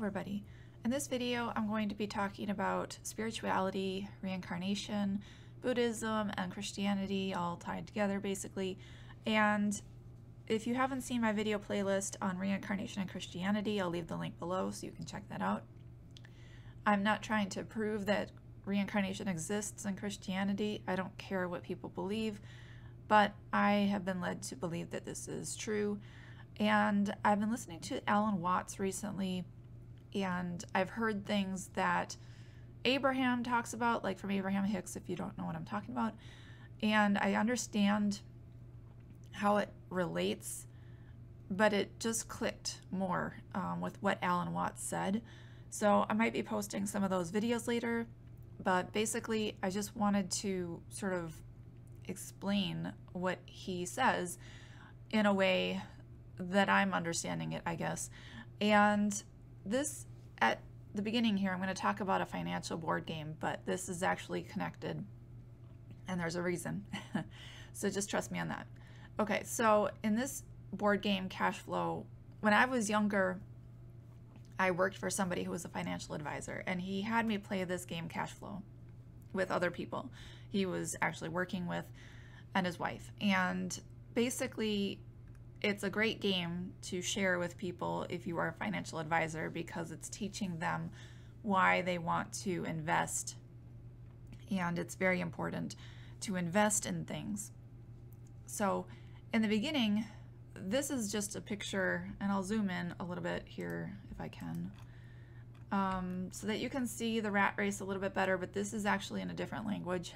everybody. In this video, I'm going to be talking about spirituality, reincarnation, Buddhism, and Christianity all tied together basically. And if you haven't seen my video playlist on reincarnation and Christianity, I'll leave the link below so you can check that out. I'm not trying to prove that reincarnation exists in Christianity. I don't care what people believe, but I have been led to believe that this is true. And I've been listening to Alan Watts recently, and I've heard things that Abraham talks about, like from Abraham Hicks, if you don't know what I'm talking about. And I understand how it relates, but it just clicked more with what Alan Watts said. So I might be posting some of those videos later, but basically I just wanted to sort of explain what he says in a way that I'm understanding it, I guess. And this, at the beginning here, I'm going to talk about a financial board game, but this is actually connected, and there's a reason. So just trust me on that. Okay, so in this board game, Cash Flow, when I was younger, I worked for somebody who was a financial advisor, and he had me play this game, Cash Flow, with other people he was actually working with and his wife. And basically, it's a great game to share with people if you are a financial advisor, because it's teaching them why they want to invest. And it's very important to invest in things. So in the beginning, this is just a picture, and I'll zoom in a little bit here if I can, so that you can see the rat race a little bit better, but this is actually in a different language.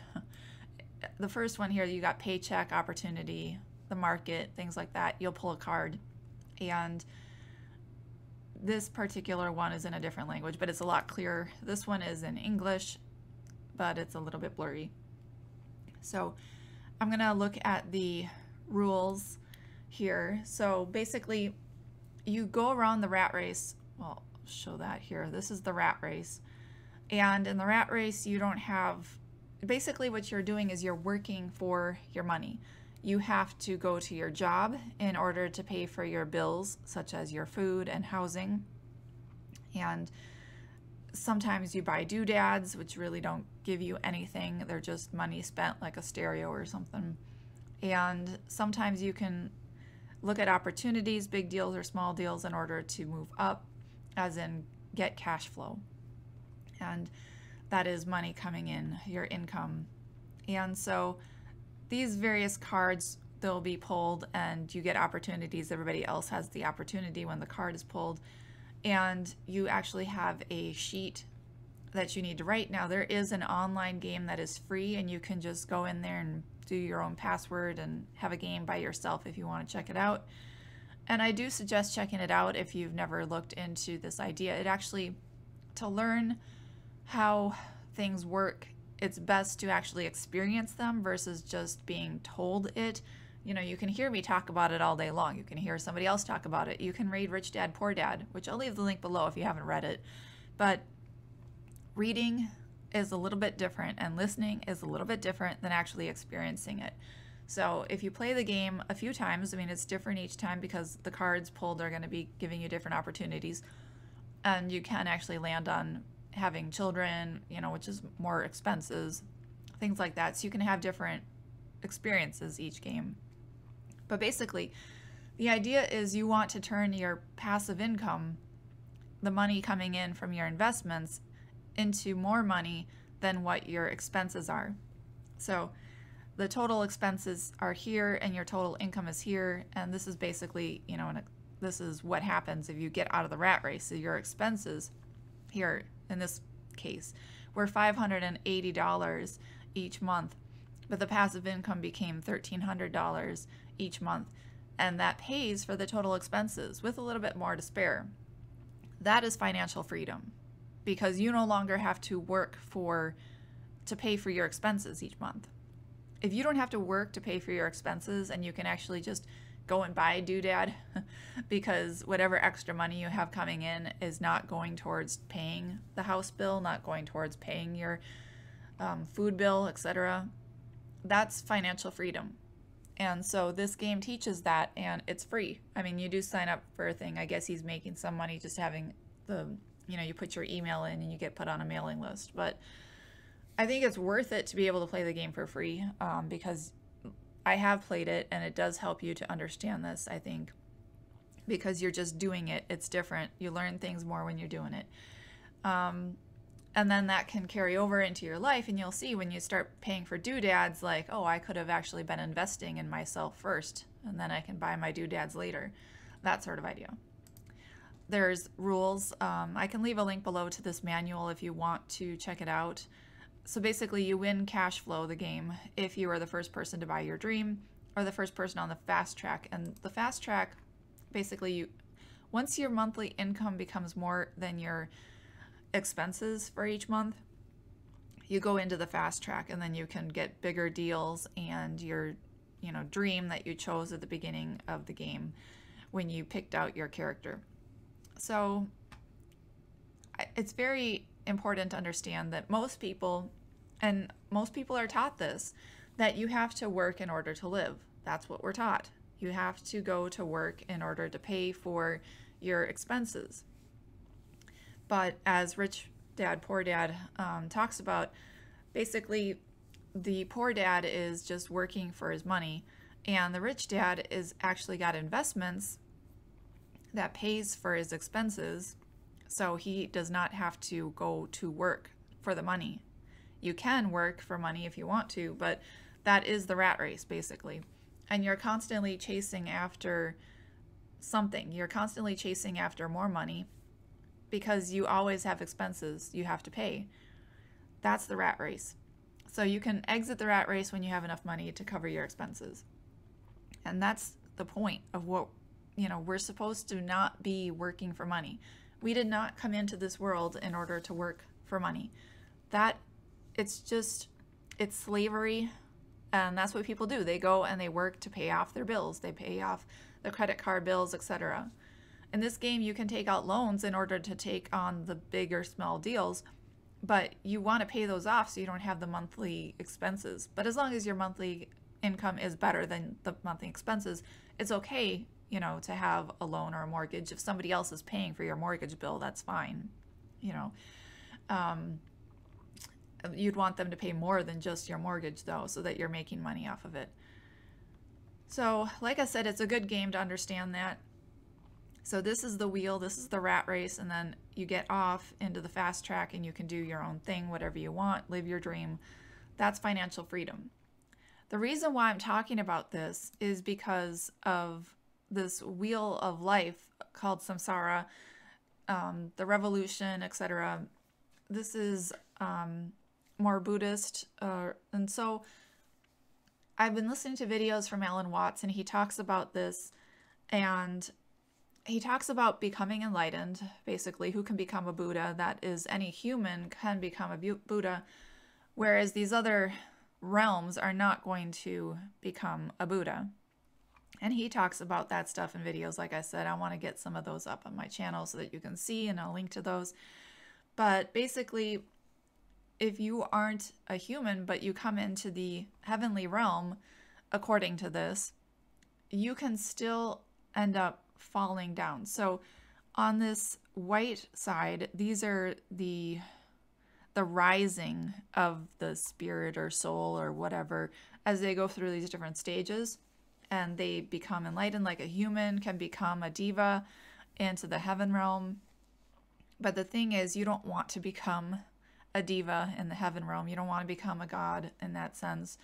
The first one here, you got paycheck, opportunity, the market, things like that. You'll pull a card, and this particular one is in a different language, but it's a lot clearer. This one is in English, but it's a little bit blurry. So I'm gonna look at the rules here. So basically, you go around the rat race. Well, I'll show that here. This is the rat race. And in the rat race, you don't have, basically what you're doing is you're working for your money. You have to go to your job in order to pay for your bills, such as your food and housing. And sometimes you buy doodads, which really don't give you anything. They're just money spent, like a stereo or something. And sometimes you can look at opportunities, big deals or small deals, in order to move up, as in get cash flow. And that is money coming in, your income. And so these various cards, they'll be pulled, and you get opportunities. Everybody else has the opportunity when the card is pulled. And you actually have a sheet that you need to write. Now, there is an online game that is free, and you can just go in there and do your own password and have a game by yourself if you want to check it out. And I do suggest checking it out if you've never looked into this idea. It actually, to learn how things work, it's best to actually experience them versus just being told it. You know, you can hear me talk about it all day long. You can hear somebody else talk about it. You can read Rich Dad, Poor Dad, which I'll leave the link below if you haven't read it. But reading is a little bit different, and listening is a little bit different than actually experiencing it. So if you play the game a few times, I mean, it's different each time because the cards pulled are going to be giving you different opportunities, and you can actually land on having children, you know, which is more expenses, things like that. So you can have different experiences each game. But basically, the idea is you want to turn your passive income, the money coming in from your investments, into more money than what your expenses are. So the total expenses are here and your total income is here, and this is basically, you know, this is what happens if you get out of the rat race. So your expenses here, in this case, were $580 each month, but the passive income became $1,300 each month, and that pays for the total expenses with a little bit more to spare. That is financial freedom, because you no longer have to work to pay for your expenses each month. If you don't have to work to pay for your expenses, and you can actually just go and buy a doodad because whatever extra money you have coming in is not going towards paying the house bill, not going towards paying your food bill, etc. That's financial freedom. And so this game teaches that, and it's free. I mean, you do sign up for a thing. I guess he's making some money just having the you know, you put your email in and you get put on a mailing list. But I think it's worth it to be able to play the game for free, because I have played it and it does help you to understand this, I think, because you're just doing it. It's different. You learn things more when you're doing it. And then that can carry over into your life, and you'll see when you start paying for doodads, like, oh, I could have actually been investing in myself first, and then I can buy my doodads later. That sort of idea. There's rules. I can leave a link below to this manual if you want to check it out. So basically, you win cash flow, the game, if you are the first person to buy your dream or the first person on the fast track. And the fast track, basically, once your monthly income becomes more than your expenses for each month, you go into the fast track, and then you can get bigger deals and your, you know, dream that you chose at the beginning of the game when you picked out your character. So it's very important to understand that most people are taught this, that you have to work in order to live. That's what we're taught. You have to go to work in order to pay for your expenses. But as Rich Dad, Poor Dad talks about, basically the poor dad is just working for his money, and the rich dad is actually got investments that pays for his expenses, so he does not have to go to work for the money. You can work for money if you want to, but that is the rat race, basically. And you're constantly chasing after something. You're constantly chasing after more money, because you always have expenses you have to pay. That's the rat race. So you can exit the rat race when you have enough money to cover your expenses. And that's the point of what, you know, we're supposed to not be working for money. We did not come into this world in order to work for money. It's slavery, and that's what people do. They go and they work to pay off their bills. They pay off their credit card bills, etc. In this game, you can take out loans in order to take on the big or small deals, but you want to pay those off so you don't have the monthly expenses. But as long as your monthly income is better than the monthly expenses, it's okay, you know, to have a loan or a mortgage. If somebody else is paying for your mortgage bill, that's fine, you know. You'd want them to pay more than just your mortgage, though, so that you're making money off of it. So, like I said, it's a good game to understand that. So this is the wheel, this is the rat race, and then you get off into the fast track and you can do your own thing, whatever you want, live your dream. That's financial freedom. The reason why I'm talking about this is because of this wheel of life called Samsara, the revolution, etc. This is more Buddhist, and so I've been listening to videos from Alan Watts, and he talks about this, and he talks about becoming enlightened, basically, who can become a Buddha. That is, any human can become a Buddha, whereas these other realms are not going to become a Buddha. And he talks about that stuff in videos. Like I said, I want to get some of those up on my channel so that you can see, and I'll link to those. But basically, if you aren't a human, but you come into the heavenly realm, according to this, you can still end up falling down. So on this white side, these are the rising of the spirit or soul or whatever as they go through these different stages, and they become enlightened. Like a human can become a diva into the heaven realm. But the thing is, you don't want to become a diva in the heaven realm. You don't want to become a god in that sense.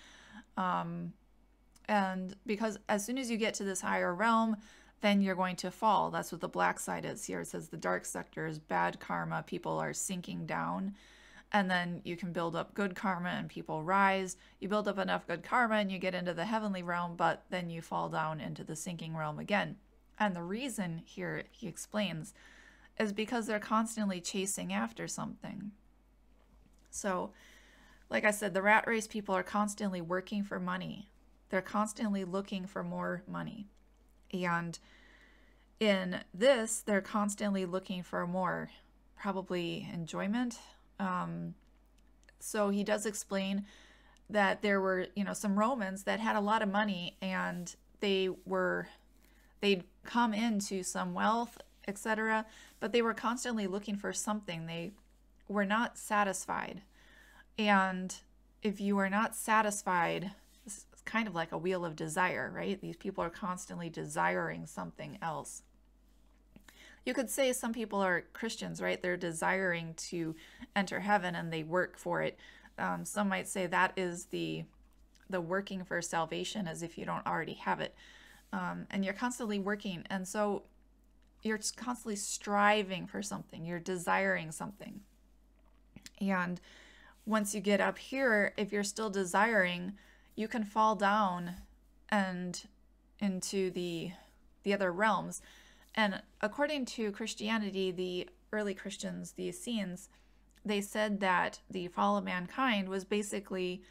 And because as soon as you get to this higher realm, then you're going to fall. That's what the black side is here. It says the dark sector is bad karma. People are sinking down. And then you can build up good karma and people rise. You build up enough good karma and you get into the heavenly realm, but then you fall down into the sinking realm again. And the reason here, he explains, is because they're constantly chasing after something. So, like I said, the rat race people are constantly working for money. They're constantly looking for more money. And in this, they're constantly looking for more, probably enjoyment. So he does explain that there were, some Romans that had a lot of money, and they'd come into some wealth etc. But they were constantly looking for something. They were not satisfied. And if you are not satisfied, it's kind of like a wheel of desire, right? These people are constantly desiring something else. You could say some people are Christians, right? They're desiring to enter heaven and they work for it. Some might say that is the working for salvation, as if you don't already have it. And you're constantly working. And so you're constantly striving for something. You're desiring something. And once you get up here, if you're still desiring, you can fall down and into the other realms. And according to Christianity, the early Christians, the Essenes, they said that the fall of mankind was basically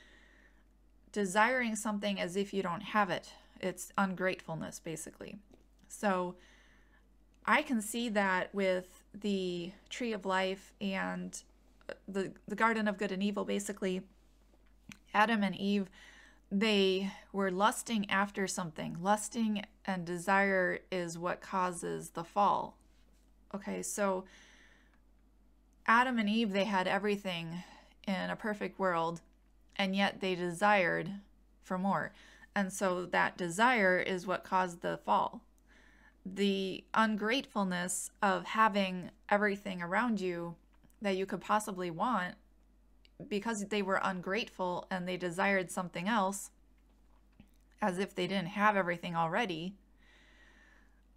desiring something as if you don't have it. It's ungratefulness, basically. So I can see that with the tree of life and the garden of good and evil. Basically, Adam and Eve, they were lusting after something. Lusting and desire is what causes the fall. Okay, so Adam and Eve, they had everything in a perfect world, and yet they desired for more. And so that desire is what caused the fall. The ungratefulness of having everything around you that you could possibly want, because they were ungrateful and they desired something else, as if they didn't have everything already,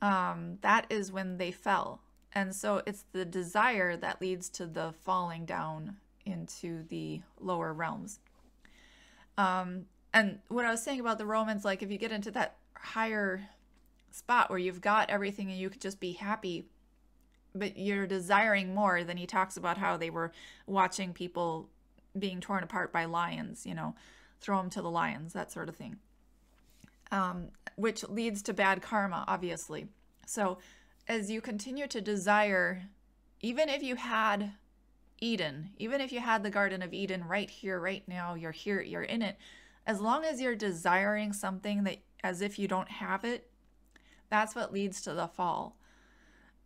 that is when they fell. And so it's the desire that leads to the falling down into the lower realms. And what I was saying about the Romans, like if you get into that higher spot where you've got everything and you could just be happy, but you're desiring more, then he talks about how they were watching people being torn apart by lions, you know, throw them to the lions, that sort of thing, which leads to bad karma, obviously. So as you continue to desire, even if you had Eden, even if you had the Garden of Eden right here, right now, you're here, you're in it, as long as you're desiring something that as if you don't have it, that's what leads to the fall.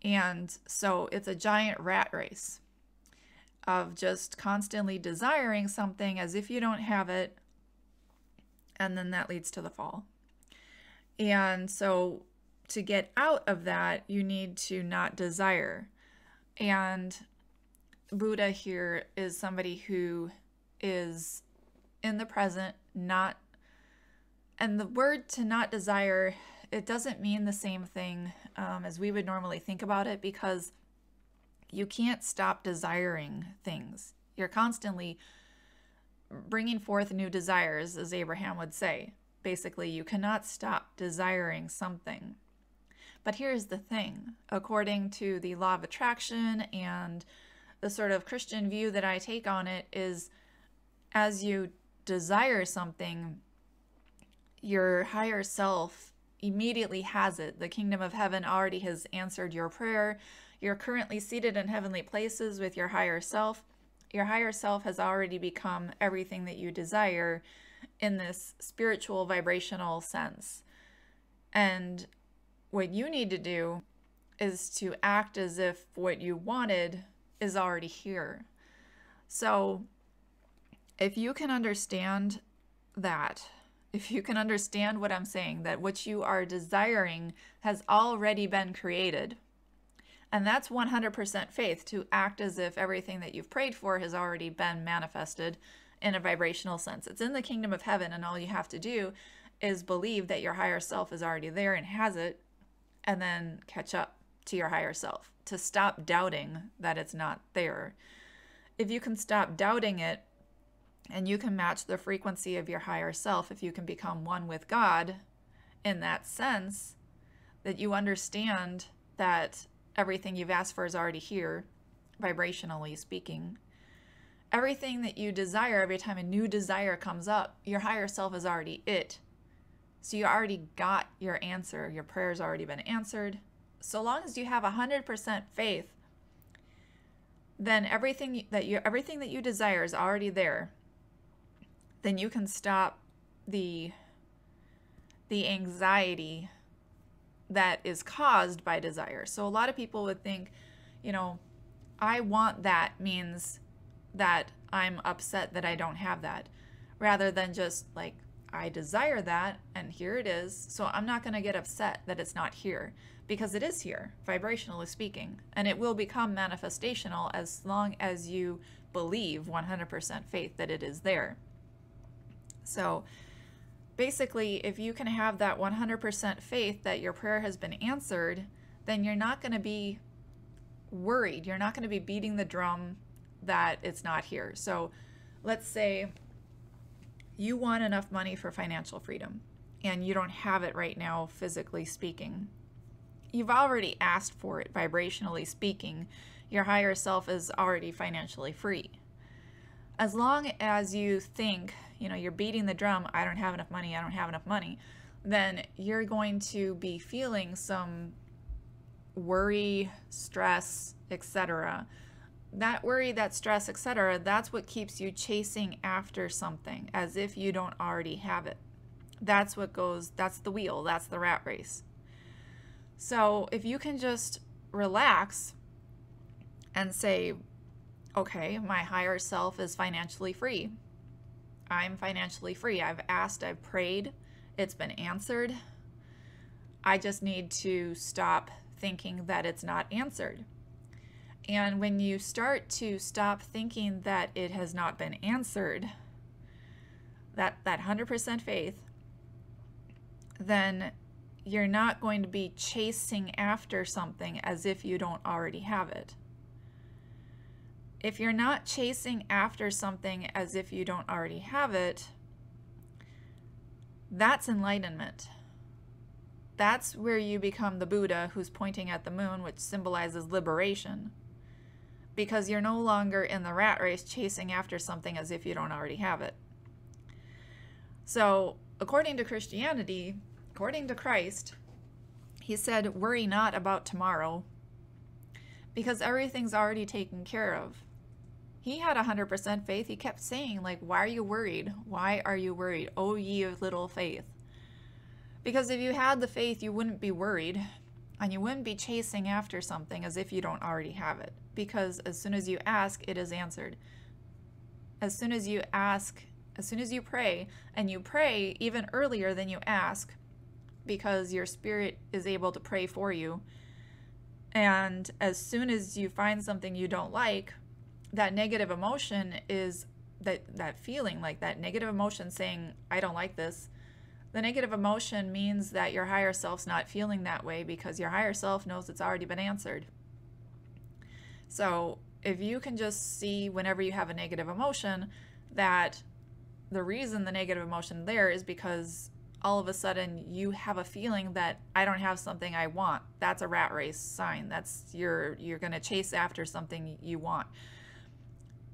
And so it's a giant rat race of just constantly desiring something as if you don't have it, and then that leads to the fall. And so to get out of that, you need to not desire. And Buddha here is somebody who is in the present, not, and the word to not desire, it doesn't mean the same thing as we would normally think about it, because you can't stop desiring things. You're constantly bringing forth new desires, as Abraham would say. Basically, you cannot stop desiring something. But here's the thing. According to the law of attraction and the sort of Christian view that I take on it is, as you desire something, your higher self immediately has it. The kingdom of heaven already has answered your prayer. You're currently seated in heavenly places with your higher self. Your higher self has already become everything that you desire in this spiritual vibrational sense. And what you need to do is to act as if what you wanted is already here. So if you can understand that, if you can understand what I'm saying, that what you are desiring has already been created, and that's 100% faith, to act as if everything that you've prayed for has already been manifested in a vibrational sense. It's in the kingdom of heaven, and all you have to do is believe that your higher self is already there and has it, and then catch up to your higher self, to stop doubting that it's not there. If you can stop doubting it, and you can match the frequency of your higher self, if you can become one with God in that sense, that you understand that everything you've asked for is already here, vibrationally speaking. Everything that you desire, every time a new desire comes up, your higher self is already it. So you already got your answer. Your prayer's already been answered. So long as you have 100% faith, then everything that you desire is already there. Then you can stop the anxiety that is caused by desire. So a lot of people would think, you know, I want that means that I'm upset that I don't have that, rather than just like, I desire that and here it is, so I'm not going to get upset that it's not here, because it is here, vibrationally speaking, and it will become manifestational as long as you believe 100% faith that it is there. So basically, if you can have that 100% faith that your prayer has been answered, then you're not going to be worried. You're not going to be beating the drum that it's not here. So let's say you want enough money for financial freedom and you don't have it right now, physically speaking. You've already asked for it, vibrationally speaking. Your higher self is already financially free. As long as you think, you know, you're beating the drum, I don't have enough money, I don't have enough money, then you're going to be feeling some worry, stress, etc. That worry, that stress, etc., that's what keeps you chasing after something as if you don't already have it. That's what goes, that's the wheel, that's the rat race. So if you can just relax and say, okay, my higher self is financially free. I'm financially free. I've asked, I've prayed, it's been answered. I just need to stop thinking that it's not answered. And when you start to stop thinking that it has not been answered, that 100% faith, then you're not going to be chasing after something as if you don't already have it. If you're not chasing after something as if you don't already have it, that's enlightenment. That's where you become the Buddha who's pointing at the moon, which symbolizes liberation. Because you're no longer in the rat race chasing after something as if you don't already have it. So, according to Christianity, according to Christ, he said, worry not about tomorrow, because everything's already taken care of. He had 100% faith. He kept saying, like, why are you worried? Why are you worried? O ye of little faith. Because if you had the faith, you wouldn't be worried, and you wouldn't be chasing after something as if you don't already have it. Because as soon as you ask, it is answered. As soon as you ask, as soon as you pray, and you pray even earlier than you ask, because your spirit is able to pray for you, and as soon as you find something you don't like, that negative emotion is that feeling, like that negative emotion saying, I don't like this. The negative emotion means that your higher self's not feeling that way, because your higher self knows it's already been answered. So if you can just see whenever you have a negative emotion that the reason the negative emotion there is because all of a sudden you have a feeling that I don't have something I want, that's a rat race sign. That's you're going to chase after something you want.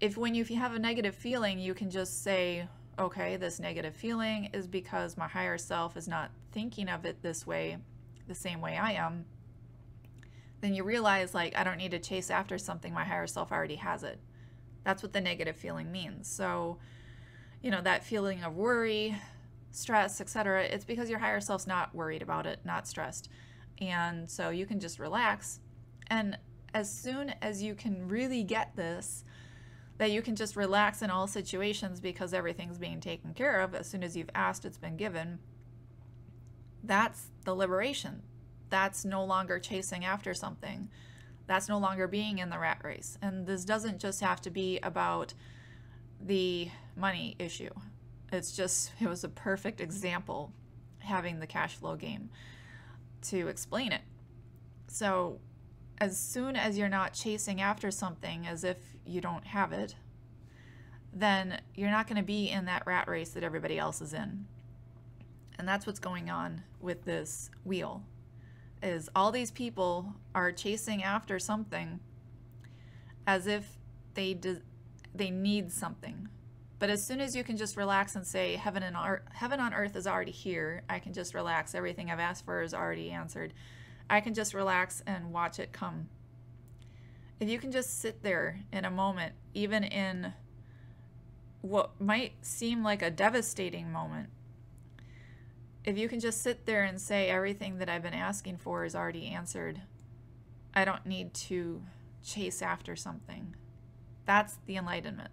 If you have a negative feeling, you can just say, okay, this negative feeling is because my higher self is not thinking of it this way, the same way I am. Then you realize, like, I don't need to chase after something, my higher self already has it. That's what the negative feeling means. So, you know, that feeling of worry, stress, etc., it's because your higher self's not worried about it, not stressed. And so you can just relax. And as soon as you can really get this, that you can just relax in all situations because everything's being taken care of, as soon as you've asked, it's been given, that's the liberation. That's no longer chasing after something. That's no longer being in the rat race. And this doesn't just have to be about the money issue. It was a perfect example, having the cash flow game, to explain it. So as soon as you're not chasing after something as if you don't have it, then you're not going to be in that rat race that everybody else is in. And that's what's going on with this wheel, is all these people are chasing after something as if they need something. But as soon as you can just relax and say, heaven on earth is already here, I can just relax, everything I've asked for is already answered, I can just relax and watch it come. If you can just sit there in a moment, even in what might seem like a devastating moment, if you can just sit there and say everything that I've been asking for is already answered, I don't need to chase after something. That's the enlightenment.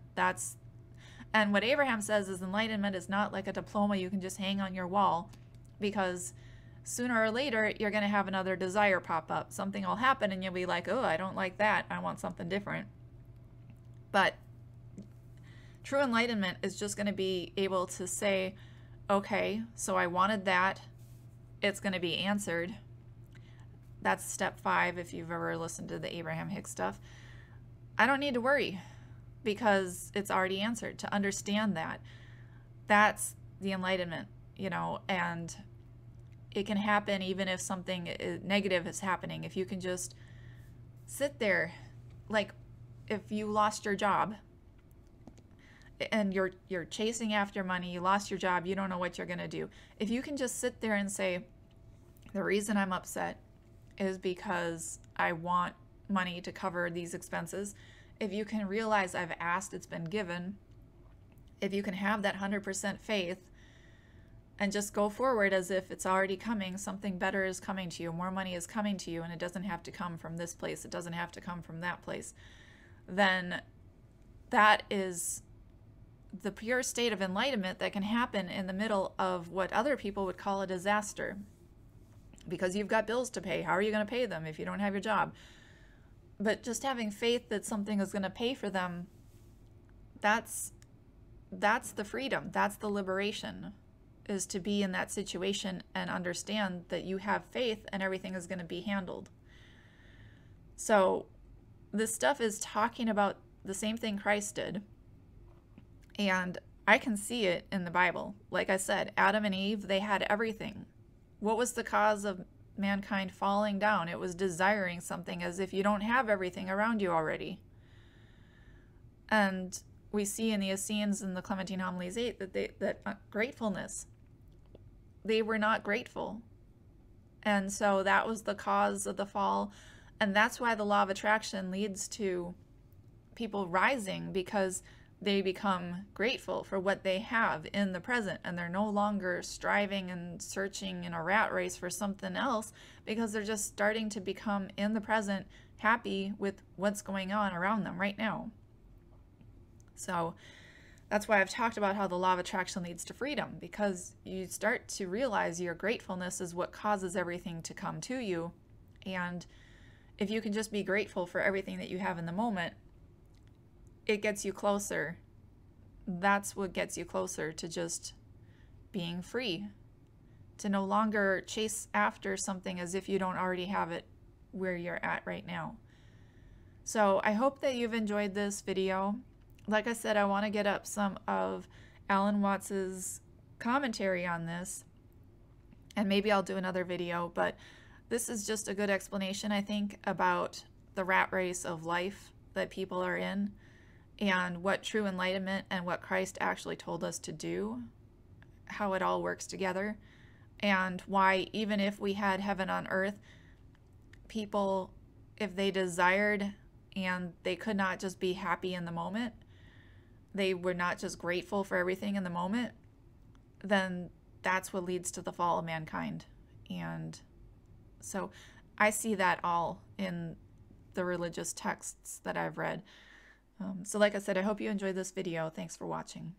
And what Abraham says is enlightenment is not like a diploma you can just hang on your wall, because sooner or later you're going to have another desire pop up. Something will happen and you'll be like, oh, I don't like that. I want something different. But true enlightenment is just going to be able to say, okay, so I wanted that. It's going to be answered. That's step 5 if you've ever listened to the Abraham Hicks stuff. I don't need to worry because it's already answered. To understand that, that's the enlightenment, you know, and it can happen even if something negative is happening. If you can just sit there, like if you lost your job and you're chasing after money, you lost your job, you don't know what you're going to do. If you can just sit there and say, the reason I'm upset is because I want money to cover these expenses. If you can realize I've asked, it's been given. If you can have that 100% faith and just go forward as if it's already coming, something better is coming to you, more money is coming to you, and it doesn't have to come from this place, it doesn't have to come from that place, then that is the pure state of enlightenment that can happen in the middle of what other people would call a disaster. Because you've got bills to pay. How are you going to pay them if you don't have your job? But just having faith that something is going to pay for them, that's the freedom. That's the liberation, is to be in that situation and understand that you have faith and everything is going to be handled. So this stuff is talking about the same thing Christ did. And I can see it in the Bible. Like I said, Adam and Eve, they had everything. What was the cause of mankind falling down? It was desiring something, as if you don't have everything around you already. And we see in the Essenes and the Clementine Homilies 8 that gratefulness, they were not grateful. And so that was the cause of the fall. And that's why the law of attraction leads to people rising, because they become grateful for what they have in the present, and they're no longer striving and searching in a rat race for something else, because they're just starting to become in the present, happy with what's going on around them right now. So that's why I've talked about how the law of attraction leads to freedom, because you start to realize your gratefulness is what causes everything to come to you. And if you can just be grateful for everything that you have in the moment, it gets you closer. That's what gets you closer to just being free, to no longer chase after something as if you don't already have it where you're at right now. So I hope that you've enjoyed this video. Like I said, I want to get up some of Alan Watts's commentary on this, and maybe I'll do another video, but this is just a good explanation, I think, about the rat race of life that people are in, and what true enlightenment and what Christ actually told us to do, how it all works together, and why even if we had heaven on earth, people, if they desired and they could not just be happy in the moment, they were not just grateful for everything in the moment, then that's what leads to the fall of mankind. And so I see that all in the religious texts that I've read. So like I said, I hope you enjoyed this video. Thanks for watching.